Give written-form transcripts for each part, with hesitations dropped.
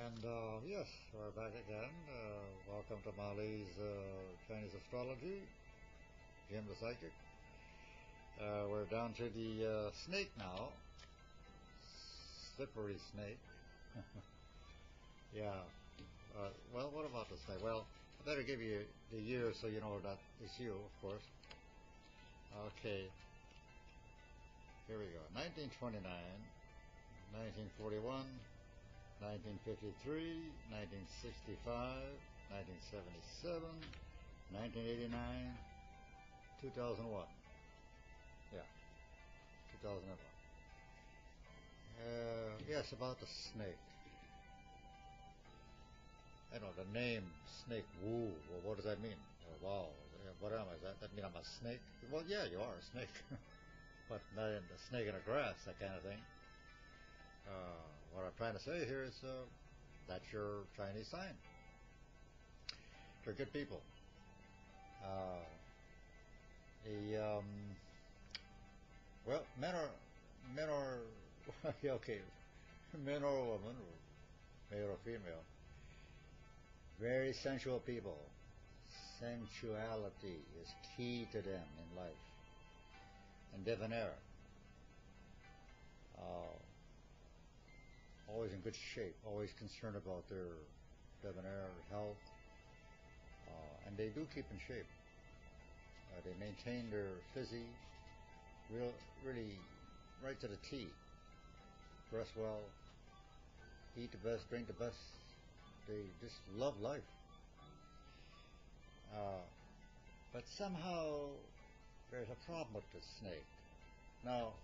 And yes, we're back again. Welcome to Malee's Chinese astrology, Jim the Psychic. We're down to the snake now. Slippery snake. Yeah. Well, what about the snake? Well, I better give you the year so you know that it's you, of course. Okay. Here we go. 1929, 1941. 1953, 1965, 1977, 1989, 2001. Yeah, 2001. Yes, about the snake. I know the name snake. Woo. Well, what does that mean? Wow. What am I? That mean I'm a snake? Well, yeah, you are a snake, but not a snake in the grass, that kind of thing. What I'm trying to say here is that's your Chinese sign. They're good people. The well, men are okay, men or women, or male or female, very sensual people. Sensuality is key to them in life, and debonair. Always in good shape, always concerned about their debonair health, and they do keep in shape. They maintain their physique, really right to the T. Dress well, eat the best, drink the best. They just love life. But somehow there's a problem with the snake. Now,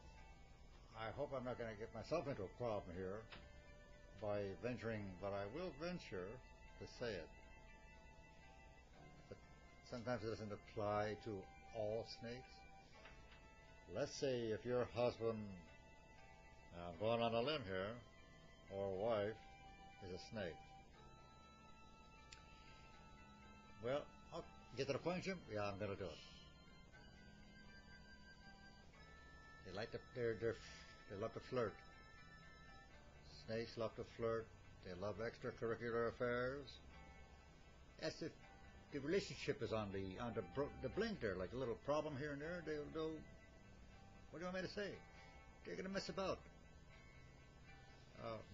I hope I'm not going to get myself into a problem here by venturing, but I will venture to say it. But sometimes it doesn't apply to all snakes. Let's say if your husband, I'm going on a limb here, or wife is a snake. Well, I'll get to the point, Jim. Yeah, I'm going to do it. They like to, they love to flirt. Snakes love to flirt. They love extracurricular affairs. As if the relationship is on the blink there, like a little problem here and there. They'll what do you want me to say? They're going to mess about,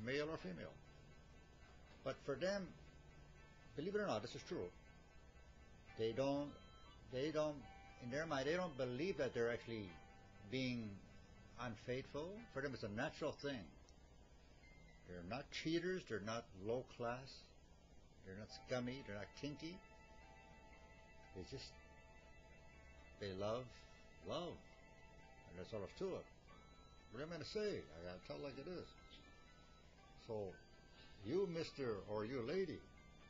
male or female. But for them, believe it or not, this is true. They don't, in their mind, they don't believe that they're actually being unfaithful. For them, it's a natural thing. They're not cheaters. They're not low class. They're not scummy. They're not kinky. They love, and that's all there's to it. What am I going to say? I got to tell it like it is. So, you, Mister, or you, lady,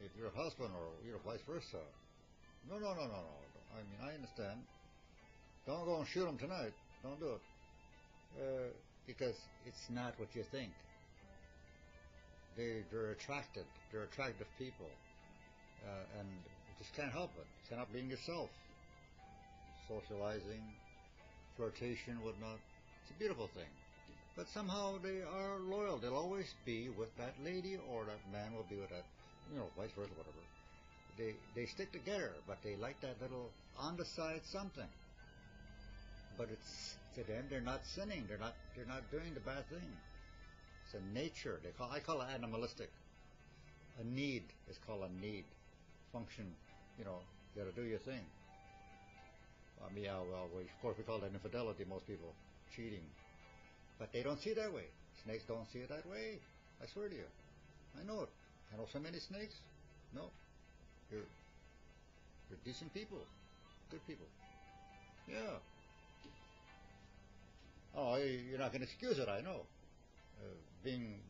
if your husband or vice versa. No. I mean, I understand. Don't go and shoot him tonight. Don't do it. Because it's not what you think. They're attracted. They're attractive people. And you just can't help it. You cannot being yourself. Socializing, flirtation, whatnot. It's a beautiful thing. But somehow they are loyal. They'll always be with that lady, or that man will be with that, vice versa, whatever. They stick together, but they like that little on the side something. But it's to them, they're not sinning. They're not doing the bad thing. It's a nature. I call it animalistic. A need is called a need. Function. You got to do your thing. I mean, of course we call that infidelity. Most people cheating, but they don't see it that way. Snakes don't see it that way. I swear to you. I know it. I know so many snakes. No, they're decent people, good people. Yeah. Oh, you're not going to excuse it, I know. Being,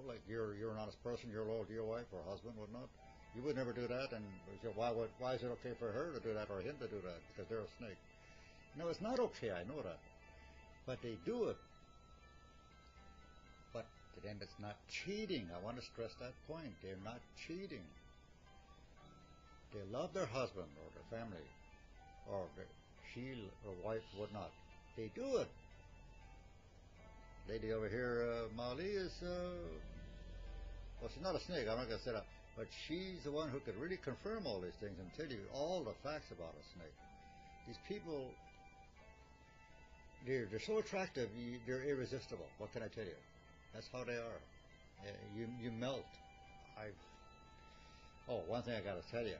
like you're an honest person, you're loyal to your wife or husband, whatnot. You would never do that, and why is it okay for her to do that or him to do that? Because they're a snake. No, it's not okay, I know that. But they do it. But to them it's not cheating. I want to stress that point. They're not cheating. They love their husband or their family, or she or wife, whatnot. They do it. Lady over here, Malee, is Well, she's not a snake. I'm not going to say that. But she's the one who could really confirm all these things and tell you all the facts about a snake. These people, they're so attractive, they're irresistible. What can I tell you? That's how they are. You melt. One thing I got to tell you.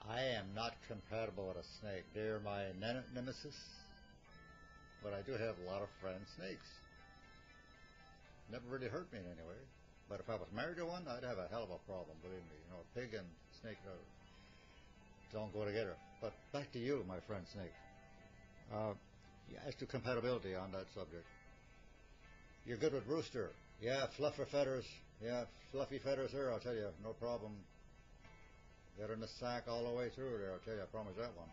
I am not compatible with a snake. They're my nemesis. But I do have a lot of friends snakes. Never really hurt me in any way. But if I was married to one, I'd have a hell of a problem, believe me. You know, a pig and snake don't go together. But back to you, my friend snake. As to compatibility on that subject. You're good with rooster. Yeah, fluffy feathers. Yeah, fluffy feathers there, I'll tell you. No problem. Get in the sack all the way through there, I'll tell you. I promise that one.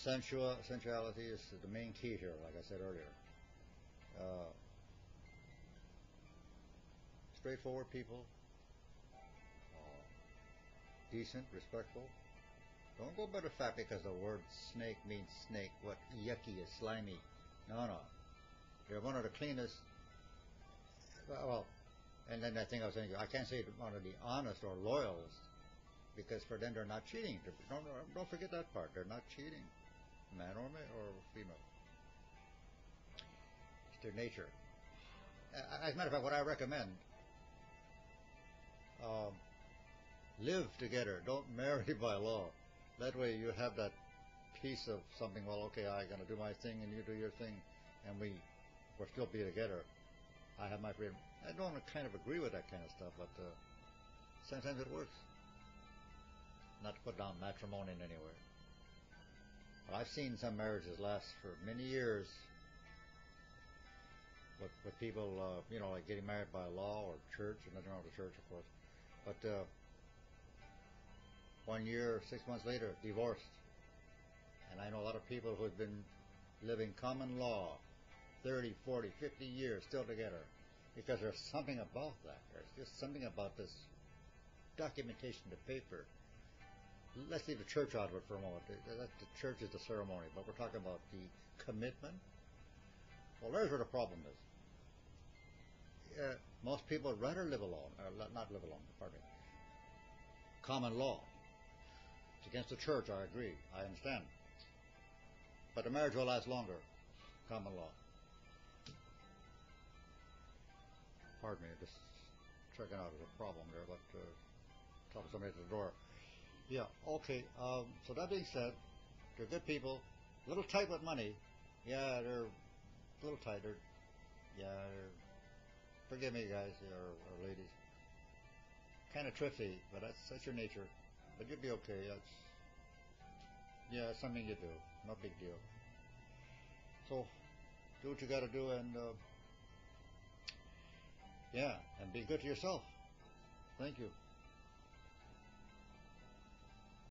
Sensuality is the main key here, like I said earlier. Straightforward people, decent, respectful. Don't go by the fact because the word snake means snake, what yucky is slimy. No. They're one of the cleanest. Well, and then I think I was saying, I can't say one of the honest or loyalist because for them they're not cheating. Don't forget that part. They're not cheating, man or female. It's their nature. As a matter of fact, what I recommend. Live together. Don't marry by law. That way you have that piece of something. Well, okay, I'm gonna do my thing and you do your thing, and we'll still be together. I have my freedom. I don't kind of agree with that kind of stuff, but sometimes it works. Not to put down matrimony in any way. But I've seen some marriages last for many years with people, like getting married by law or church, and nothing wrong with the church, of course. But 1 year, 6 months later, divorced. And I know a lot of people who have been living common law 30, 40, 50 years still together. Because there's something about that. There's just something about this documentation, the paper. Let's leave the church out of it for a moment. The church is the ceremony, but we're talking about the commitment. Well, there's where the problem is. Most people would rather live alone, or not live alone, pardon me. Common law. It's against the church, I agree, I understand. But the marriage will last longer, common law. Pardon me, just checking out as a problem there, but talking to somebody at the door. Yeah, okay, so that being said, they're good people, a little tight with money. Yeah, they're a little tighter. Forgive me, guys, or ladies. Kind of thrifty, but that's your nature. But you'll be okay. It's something you do. No big deal. So, do what you got to do, and and be good to yourself. Thank you.